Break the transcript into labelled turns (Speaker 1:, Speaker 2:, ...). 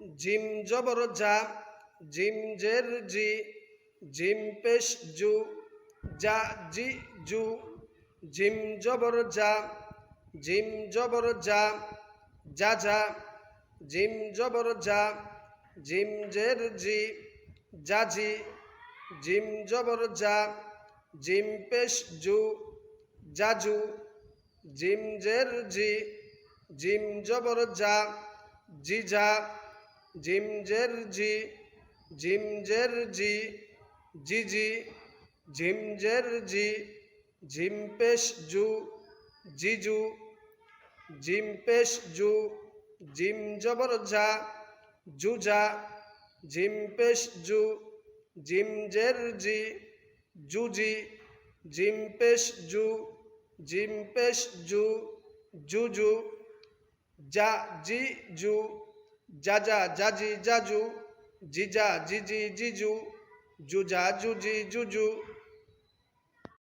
Speaker 1: Gym জবর জা, gym জের জি, জিম পেশ জু, জা জি জু, জিম জবর জা, জিম জবর জা, যা যা, জিম জবর জা, জিম জের জি, জাজি, জিম জবর জা, জিম পেশ জু, জাজু, জিম জের জি, জিম জবর জা, জিজা, জিম জের জি, জিম জের জি, জিজি, ঝিম জের জি, ঝিম পেশ জু, জিজু, জিম পেশ জু, জিম জবর ঝা, জুজা, জিম পেশ জু, জিম জের জি, জুজি, জিম পেশ জু, জিম পেশ জু, জুজু, যা জি জু, যাজা জাজি জাজু, জিজা জিজি জিজু, জুজা জুজি জুজু।